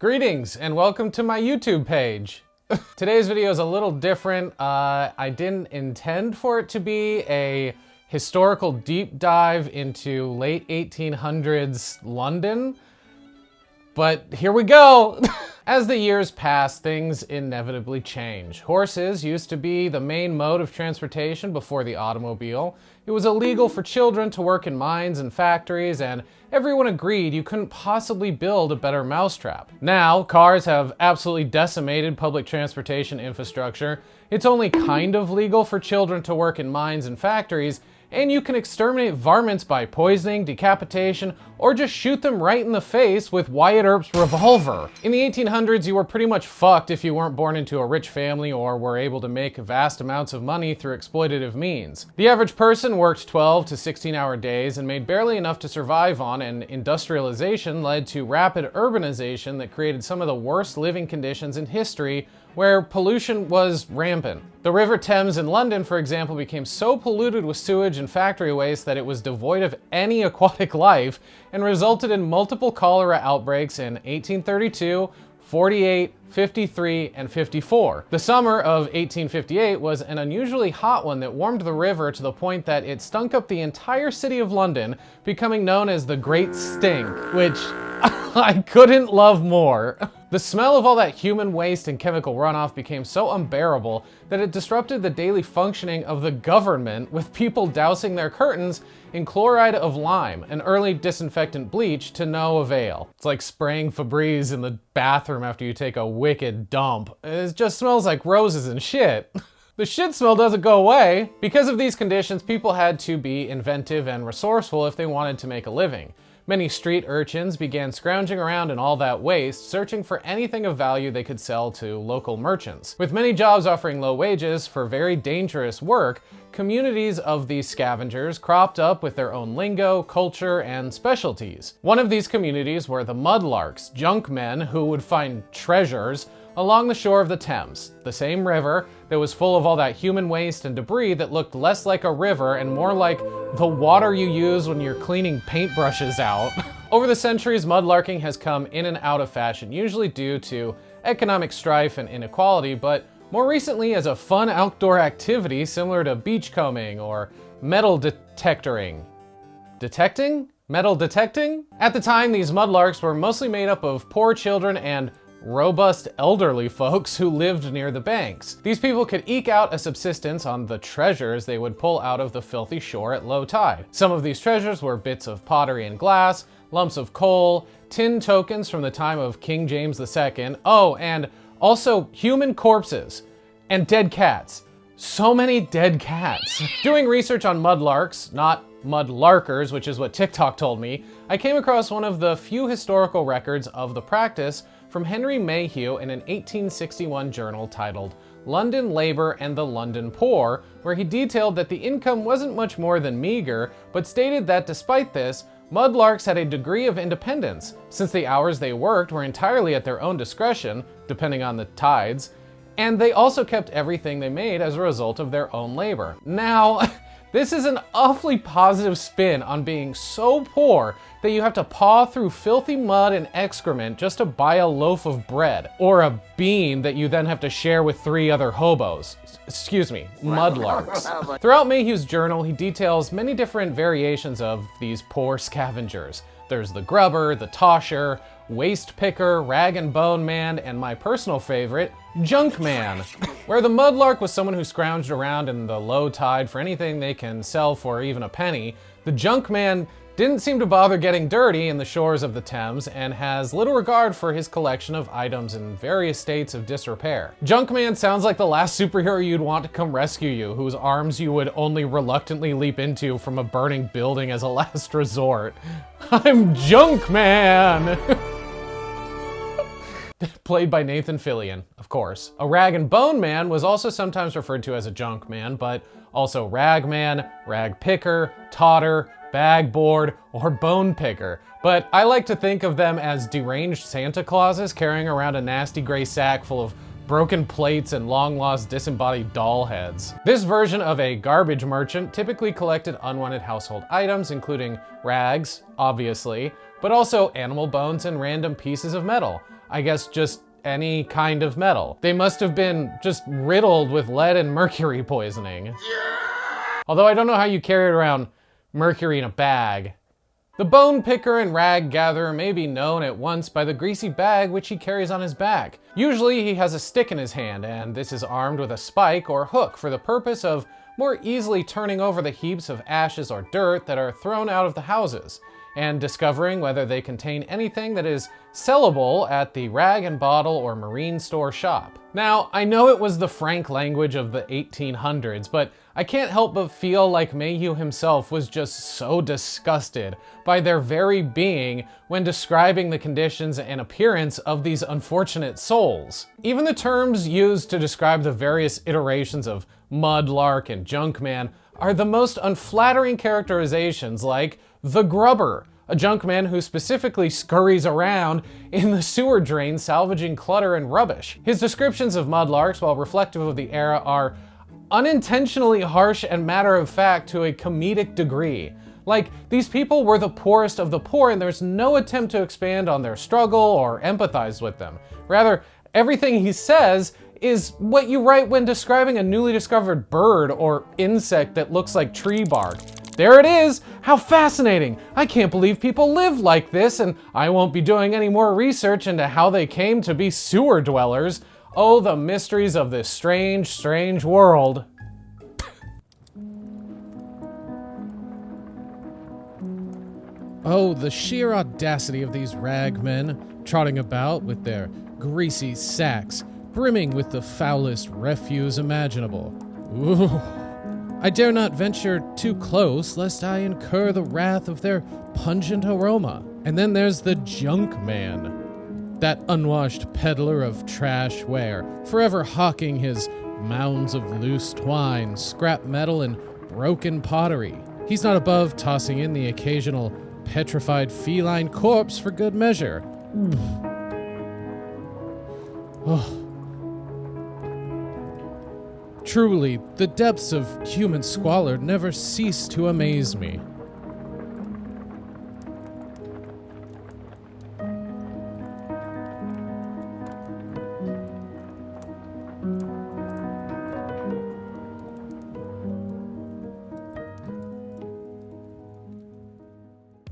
Greetings and welcome to my YouTube page. Today's video is a little different. I didn't intend for it to be a historical deep dive into late 1800s London, but here we go. As the years pass, things inevitably change. Horses used to be the main mode of transportation before the automobile. It was illegal for children to work in mines and factories, and everyone agreed you couldn't possibly build a better mousetrap. Now, cars have absolutely decimated public transportation infrastructure. It's only kind of legal for children to work in mines and factories, and you can exterminate varmints by poisoning, decapitation, or just shoot them right in the face with Wyatt Earp's revolver. In the 1800s, you were pretty much fucked if you weren't born into a rich family or were able to make vast amounts of money through exploitative means. The average person worked 12 to 16-hour days and made barely enough to survive on, and industrialization led to rapid urbanization that created some of the worst living conditions in history, where pollution was rampant. The River Thames in London, for example, became so polluted with sewage and factory waste that it was devoid of any aquatic life and resulted in multiple cholera outbreaks in 1832, 48, 53, and 54. The summer of 1858 was an unusually hot one that warmed the river to the point that it stunk up the entire city of London, becoming known as the Great Stink, which I couldn't love more. The smell of all that human waste and chemical runoff became so unbearable that it disrupted the daily functioning of the government, with people dousing their curtains in chloride of lime, an early disinfectant bleach, to no avail. It's like spraying Febreze in the bathroom after you take a wicked dump. It just smells like roses and shit. The shit smell doesn't go away. Because of these conditions, people had to be inventive and resourceful if they wanted to make a living. Many street urchins began scrounging around in all that waste, searching for anything of value they could sell to local merchants. With many jobs offering low wages for very dangerous work, communities of these scavengers cropped up with their own lingo, culture, and specialties. One of these communities were the mudlarks, junk men who would find treasures along the shore of the Thames, the same river that was full of all that human waste and debris that looked less like a river and more like the water you use when you're cleaning paintbrushes out. Over the centuries, mudlarking has come in and out of fashion, usually due to economic strife and inequality, but more recently as a fun outdoor activity similar to beachcombing or metal detectoring. Detecting? Metal detecting? At the time, these mudlarks were mostly made up of poor children and robust elderly folks who lived near the banks. These people could eke out a subsistence on the treasures they would pull out of the filthy shore at low tide. Some of these treasures were bits of pottery and glass, lumps of coal, tin tokens from the time of King James II, oh, and also human corpses and dead cats. So many dead cats. Doing research on mudlarks, not mudlarkers, which is what TikTok told me, I came across one of the few historical records of the practice from Henry Mayhew in an 1861 journal titled London Labor and the London Poor, where he detailed that the income wasn't much more than meager, but stated that despite this, mudlarks had a degree of independence, since the hours they worked were entirely at their own discretion, depending on the tides, and they also kept everything they made as a result of their own labor. Now, this is an awfully positive spin on being so poor that you have to paw through filthy mud and excrement just to buy a loaf of bread, or a bean that you then have to share with 3 other hobos. Excuse me, mudlarks. Throughout Mayhew's journal, he details many different variations of these poor scavengers. There's the grubber, the tosher, waste picker, rag and bone man, and my personal favorite, junk man, where the mudlark was someone who scrounged around in the low tide for anything they can sell for even a penny. The junk man didn't seem to bother getting dirty in the shores of the Thames and has little regard for his collection of items in various states of disrepair. Junkman sounds like the last superhero you'd want to come rescue you, whose arms you would only reluctantly leap into from a burning building as a last resort. I'm Junkman! Played by Nathan Fillion, of course. A rag and bone man was also sometimes referred to as a junk man, but also rag man, rag picker, totter, bag board, or bone picker. But I like to think of them as deranged Santa Clauses carrying around a nasty gray sack full of broken plates and long-lost disembodied doll heads. This version of a garbage merchant typically collected unwanted household items, including rags, obviously, but also animal bones and random pieces of metal. I guess just any kind of metal. They must have been just riddled with lead and mercury poisoning. Although I don't know how you carry around mercury in a bag. The bone picker and rag gatherer may be known at once by the greasy bag which he carries on his back. Usually he has a stick in his hand, and this is armed with a spike or hook for the purpose of more easily turning over the heaps of ashes or dirt that are thrown out of the houses, and discovering whether they contain anything that is sellable at the rag and bottle or marine store shop. Now, I know it was the frank language of the 1800s, but I can't help but feel like Mayhew himself was just so disgusted by their very being when describing the conditions and appearance of these unfortunate souls. Even the terms used to describe the various iterations of mudlark and junkman are the most unflattering characterizations, like the grubber, a junkman who specifically scurries around in the sewer drain salvaging clutter and rubbish. His descriptions of mudlarks, while reflective of the era, are unintentionally harsh and matter-of-fact to a comedic degree. Like, these people were the poorest of the poor, and there's no attempt to expand on their struggle or empathize with them. Rather, everything he says is what you write when describing a newly discovered bird or insect that looks like tree bark. There it is! How fascinating! I can't believe people live like this, and I won't be doing any more research into how they came to be sewer dwellers. Oh, the mysteries of this strange, strange world. Oh, the sheer audacity of these ragmen, trotting about with their greasy sacks, brimming with the foulest refuse imaginable. Ooh. I dare not venture too close, lest I incur the wrath of their pungent aroma. And then there's the junk man, that unwashed peddler of trash ware, forever hawking his mounds of loose twine, scrap metal, and broken pottery. He's not above tossing in the occasional petrified feline corpse for good measure. Oh. Truly, the depths of human squalor never cease to amaze me.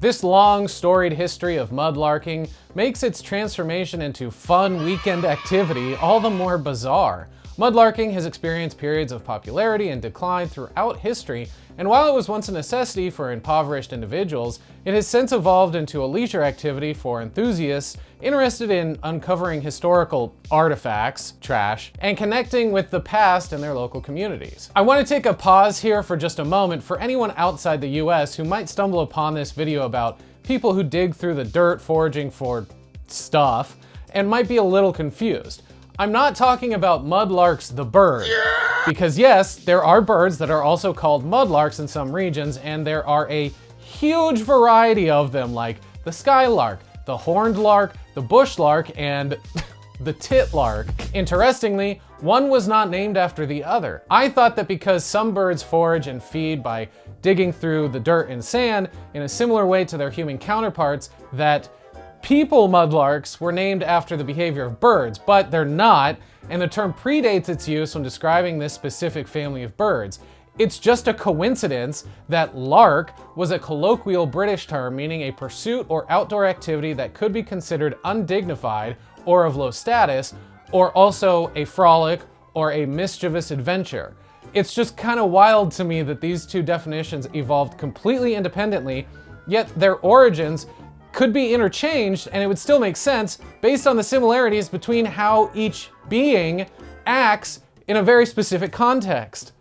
This long, storied history of mudlarking makes its transformation into fun weekend activity all the more bizarre. Mudlarking has experienced periods of popularity and decline throughout history, and while it was once a necessity for impoverished individuals, it has since evolved into a leisure activity for enthusiasts interested in uncovering historical artifacts, trash, and connecting with the past in their local communities. I want to take a pause here for just a moment for anyone outside the US who might stumble upon this video about people who dig through the dirt foraging for stuff and might be a little confused. I'm not talking about mudlarks the bird, because yes, there are birds that are also called mudlarks in some regions, and there are a huge variety of them, like the skylark, the horned lark, the bush lark, and the titlark. Interestingly, one was not named after the other. I thought that because some birds forage and feed by digging through the dirt and sand in a similar way to their human counterparts, that people mudlarks were named after the behavior of birds, but they're not, and the term predates its use when describing this specific family of birds. It's just a coincidence that lark was a colloquial British term meaning a pursuit or outdoor activity that could be considered undignified or of low status, or also a frolic or a mischievous adventure. It's just kind of wild to me that these two definitions evolved completely independently, yet their origins could be interchanged, and it would still make sense based on the similarities between how each being acts in a very specific context.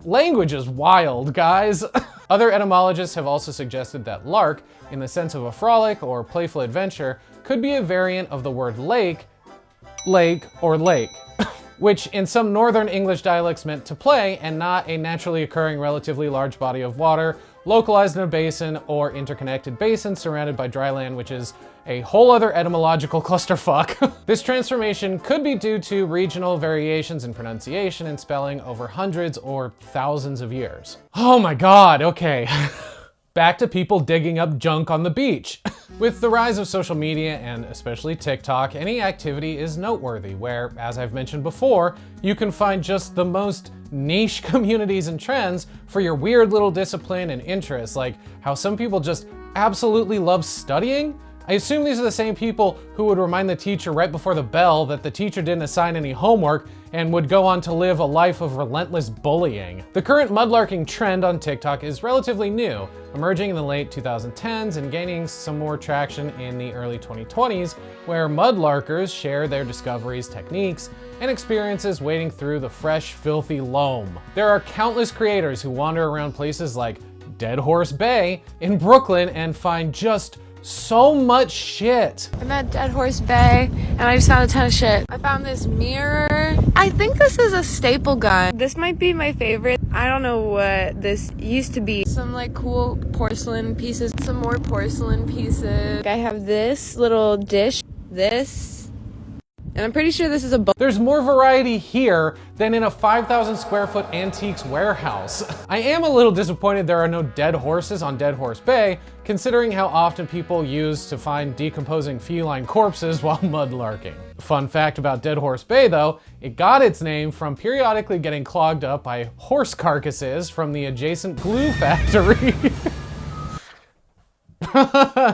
Language is wild, guys. Other etymologists have also suggested that lark, in the sense of a frolic or playful adventure, could be a variant of the word lake, or lake, which in some northern English dialects meant to play and not a naturally occurring relatively large body of water localized in a basin or interconnected basin surrounded by dry land, which is a whole other etymological clusterfuck. This transformation could be due to regional variations in pronunciation and spelling over hundreds or thousands of years. Oh my god, okay. back to people digging up junk on the beach. With the rise of social media and especially TikTok, any activity is noteworthy where, as I've mentioned before, you can find just the most niche communities and trends for your weird little discipline and interests, like how some people just absolutely love studying. I assume these are the same people who would remind the teacher right before the bell that the teacher didn't assign any homework and would go on to live a life of relentless bullying. The current mudlarking trend on TikTok is relatively new, emerging in the late 2010s and gaining some more traction in the early 2020s, where mudlarkers share their discoveries, techniques, and experiences wading through the fresh, filthy loam. There are countless creators who wander around places like Dead Horse Bay in Brooklyn and find just so much shit. I'm at Dead Horse Bay and I just found a ton of shit. I found this mirror. I think this is a staple gun. This might be my favorite. I don't know what this used to be. Some like cool porcelain pieces. Some more porcelain pieces. I have this little dish. This. And I'm pretty sure this is a book. There's more variety here than in a 5,000 square foot antiques warehouse. I am a little disappointed there are no dead horses on Dead Horse Bay, considering how often people use to find decomposing feline corpses while mudlarking. Fun fact about Dead Horse Bay though, it got its name from periodically getting clogged up by horse carcasses from the adjacent glue factory.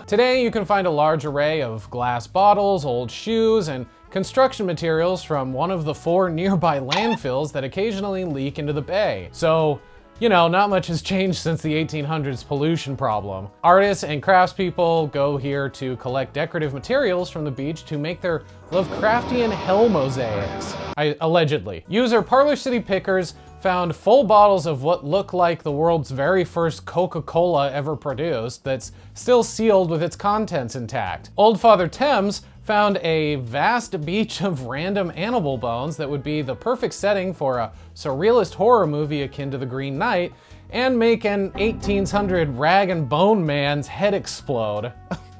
Today you can find a large array of glass bottles, old shoes, and construction materials from one of the 4 nearby landfills that occasionally leak into the bay. So, you know, not much has changed since the 1800s pollution problem. Artists and craftspeople go here to collect decorative materials from the beach to make their Lovecraftian hell mosaics. Allegedly. User Parlor City Pickers found full bottles of what look like the world's very first Coca-Cola ever produced that's still sealed with its contents intact. Old Father Thames found a vast beach of random animal bones that would be the perfect setting for a surrealist horror movie akin to The Green Knight and make an 1800 rag and bone man's head explode.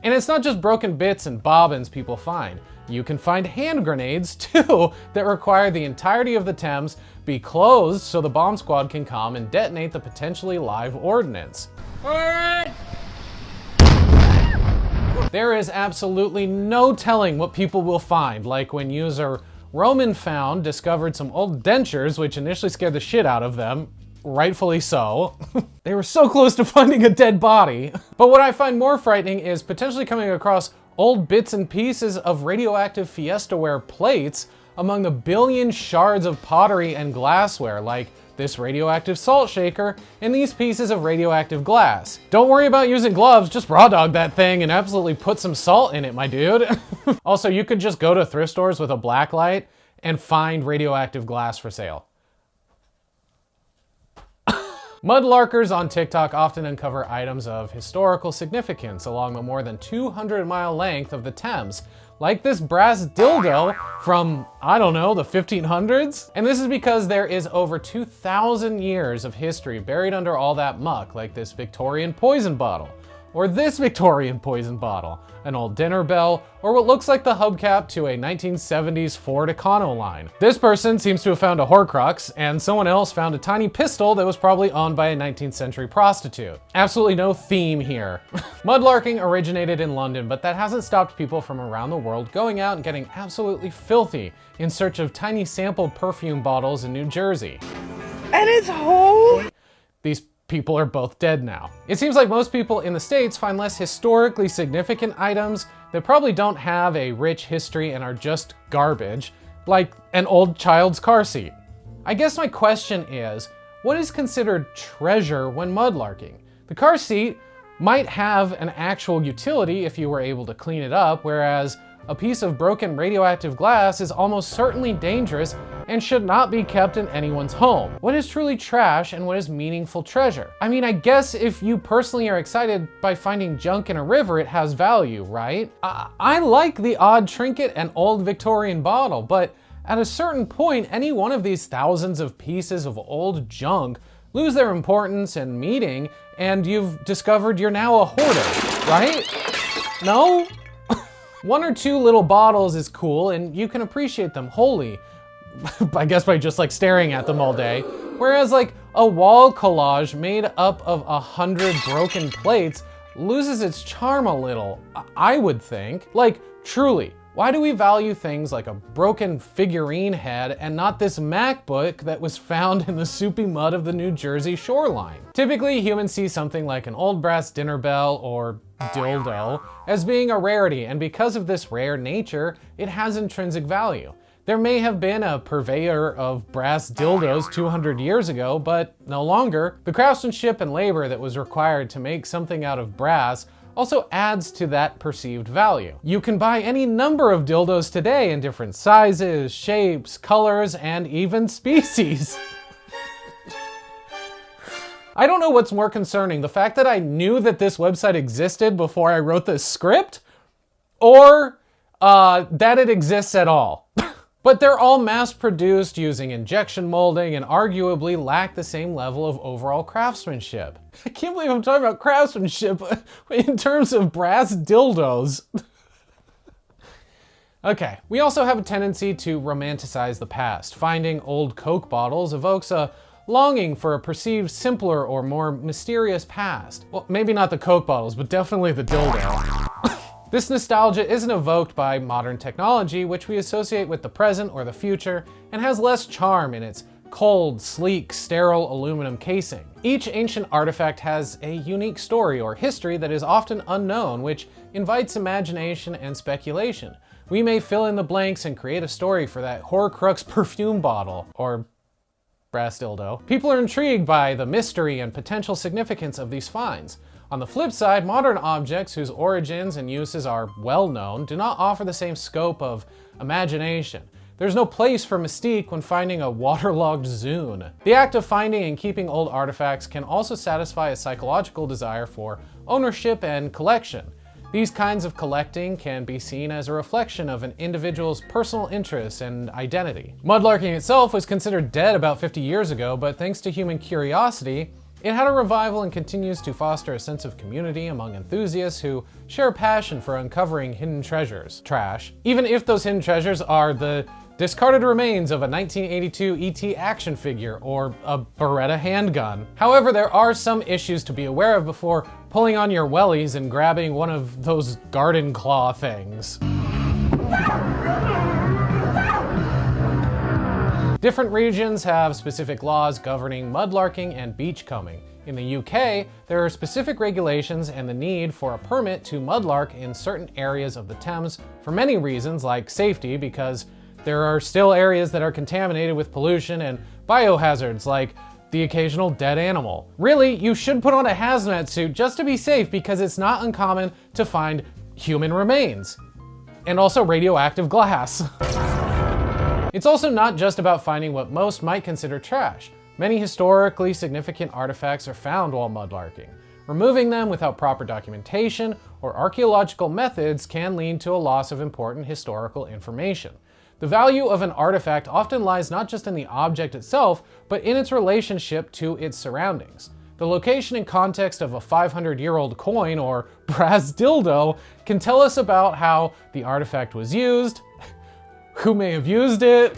And it's not just broken bits and bobbins people find. You can find hand grenades too that require the entirety of the Thames be closed so the bomb squad can come and detonate the potentially live ordnance. There is absolutely no telling what people will find, like when user Roman Found discovered some old dentures which initially scared the shit out of them. Rightfully so. They were so close to finding a dead body. But what I find more frightening is potentially coming across old bits and pieces of radioactive Fiesta-ware plates among the billion shards of pottery and glassware, like this radioactive salt shaker and these pieces of radioactive glass. Don't worry about using gloves, just raw dog that thing and absolutely put some salt in it, my dude. Also, you could just go to thrift stores with a black light and find radioactive glass for sale. Mudlarkers on TikTok often uncover items of historical significance along the more than 200-mile length of the Thames, like this brass dildo from, I don't know, the 1500s? And this is because there is over 2,000 years of history buried under all that muck, like this Victorian poison bottle, or this Victorian poison bottle, an old dinner bell, or what looks like the hubcap to a 1970s Ford Econoline. This person seems to have found a Horcrux, and someone else found a tiny pistol that was probably owned by a 19th century prostitute. Absolutely no theme here. Mudlarking originated in London, but that hasn't stopped people from around the world going out and getting absolutely filthy in search of tiny sampled perfume bottles in New Jersey. And it's whole. These people are both dead now. It seems like most people in the States find less historically significant items that probably don't have a rich history and are just garbage, like an old child's car seat. I guess my question is, what is considered treasure when mudlarking? The car seat might have an actual utility if you were able to clean it up, whereas a piece of broken radioactive glass is almost certainly dangerous and should not be kept in anyone's home. What is truly trash and what is meaningful treasure? I mean, I guess if you personally are excited by finding junk in a river, it has value, right? I like the odd trinket and old Victorian bottle, but at a certain point, any one of these thousands of pieces of old junk lose their importance and meaning, and you've discovered you're now a hoarder, right? No? One or two little bottles is cool and you can appreciate them wholly, I guess by just like staring at them all day. Whereas like A wall collage made up of 100 broken plates loses its charm a little, I would think. Like, truly, why do we value things like a broken figurine head and not this MacBook that was found in the soupy mud of the New Jersey shoreline? Typically, humans see something like an old brass dinner bell or dildo as being a rarity, and because of this rare nature, it has intrinsic value. There may have been a purveyor of brass dildos 200 years ago, but no longer. The craftsmanship and labor that was required to make something out of brass also adds to that perceived value. You can buy any number of dildos today in different sizes, shapes, colors, and even species. I don't know what's more concerning, the fact that I knew that this website existed before I wrote this script, or that it exists at all. But they're all mass-produced using injection molding and arguably lack the same level of overall craftsmanship. I can't believe I'm talking about craftsmanship in terms of brass dildos. Okay, we also have a tendency to romanticize the past. Finding old Coke bottles evokes a longing for a perceived simpler or more mysterious past. Well, maybe not the Coke bottles, but definitely the dildo. This nostalgia isn't evoked by modern technology, which we associate with the present or the future, and has less charm in its cold, sleek, sterile aluminum casing. Each ancient artifact has a unique story or history that is often unknown, which invites imagination and speculation. We may fill in the blanks and create a story for that Horcrux perfume bottle, or brass dildo. People are intrigued by the mystery and potential significance of these finds. On the flip side, modern objects whose origins and uses are well known do not offer the same scope of imagination. There's no place for mystique when finding a waterlogged Zune. The act of finding and keeping old artifacts can also satisfy a psychological desire for ownership and collection. These kinds of collecting can be seen as a reflection of an individual's personal interests and identity. Mudlarking itself was considered dead about 50 years ago, but thanks to human curiosity, it had a revival and continues to foster a sense of community among enthusiasts who share a passion for uncovering hidden treasures. Trash. Even if those hidden treasures are the discarded remains of a 1982 ET action figure or a Beretta handgun. However, there are some issues to be aware of before pulling on your wellies and grabbing one of those garden claw things. Different regions have specific laws governing mudlarking and beachcombing. In the UK, there are specific regulations and the need for a permit to mudlark in certain areas of the Thames for many reasons, like safety, because there are still areas that are contaminated with pollution, and biohazards like the occasional dead animal. Really, you should put on a hazmat suit just to be safe, because it's not uncommon to find human remains. And also radioactive glass. It's also not just about finding what most might consider trash. Many historically significant artifacts are found while mudlarking. Removing them without proper documentation or archaeological methods can lead to a loss of important historical information. The value of an artifact often lies not just in the object itself, but in its relationship to its surroundings. The location and context of a 500-year-old coin or brass dildo can tell us about how the artifact was used, who may have used it,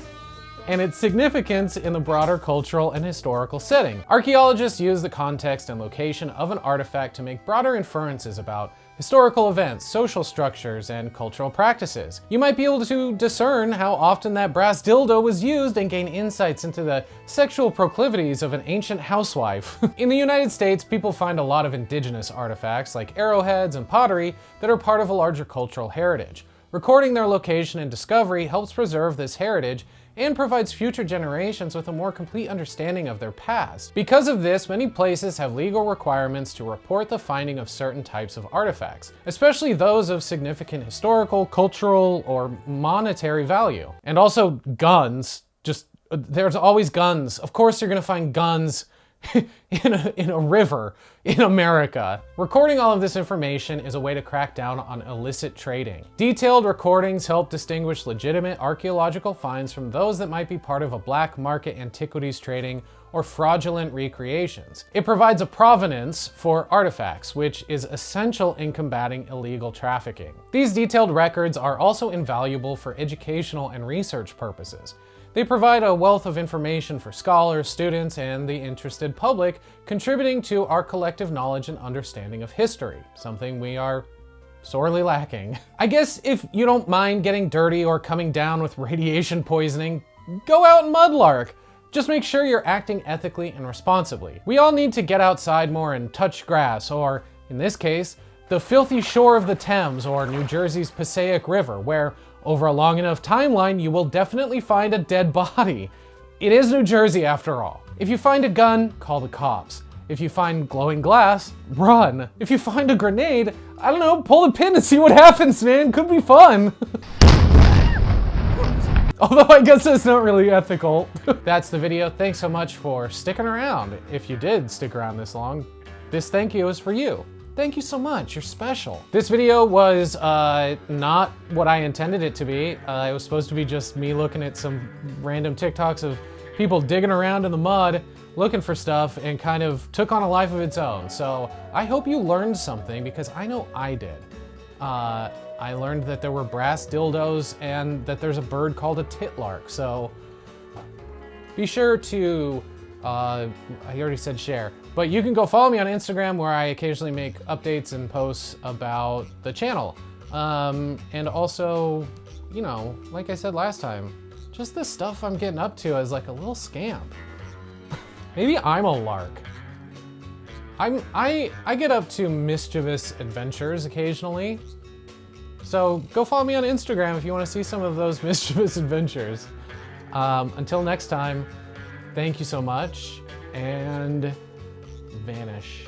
and its significance in the broader cultural and historical setting. Archaeologists use the context and location of an artifact to make broader inferences about historical events, social structures, and cultural practices. You might be able to discern how often that brass dildo was used and gain insights into the sexual proclivities of an ancient housewife. In the United States, people find a lot of indigenous artifacts like arrowheads and pottery that are part of a larger cultural heritage. Recording their location and discovery helps preserve this heritage and provides future generations with a more complete understanding of their past. Because of this, many places have legal requirements to report the finding of certain types of artifacts, especially those of significant historical, cultural, or monetary value. And also guns. There's always guns. Of course you're gonna find guns in a river. in America. Recording all of this information is a way to crack down on illicit trading. Detailed recordings help distinguish legitimate archaeological finds from those that might be part of a black market antiquities trading or fraudulent recreations. It provides a provenance for artifacts, which is essential in combating illegal trafficking. These detailed records are also invaluable for educational and research purposes. They provide a wealth of information for scholars, students, and the interested public, contributing to our collective knowledge and understanding of history, something we are sorely lacking. I guess if you don't mind getting dirty or coming down with radiation poisoning, go out and mudlark. Just make sure you're acting ethically and responsibly. We all need to get outside more and touch grass, or, in this case, the filthy shore of the Thames or New Jersey's Passaic River, where, over a long enough timeline, you will definitely find a dead body. It is New Jersey after all. If you find a gun, call the cops. If you find glowing glass, run. If you find a grenade, I don't know, pull the pin and see what happens, man. Could be fun. Although I guess that's not really ethical. That's the video. Thanks so much for sticking around. If you did stick around this long, this thank you is for you. Thank you so much, you're special. This video was not what I intended it to be. It was supposed to be just me looking at some random TikToks of people digging around in the mud, looking for stuff, and kind of took on a life of its own. So I hope you learned something, because I know I did. I learned that there were brass dildos and that there's a bird called a titlark. So be sure to, I already said share, but you can go follow me on Instagram, where I occasionally make updates and posts about the channel. And also, you know, like I said last time, just the stuff I'm getting up to as like a little scamp. Maybe I'm a lark. I get up to mischievous adventures occasionally. So go follow me on Instagram if you want to see some of those mischievous adventures. Until next time, thank you so much, and vanish.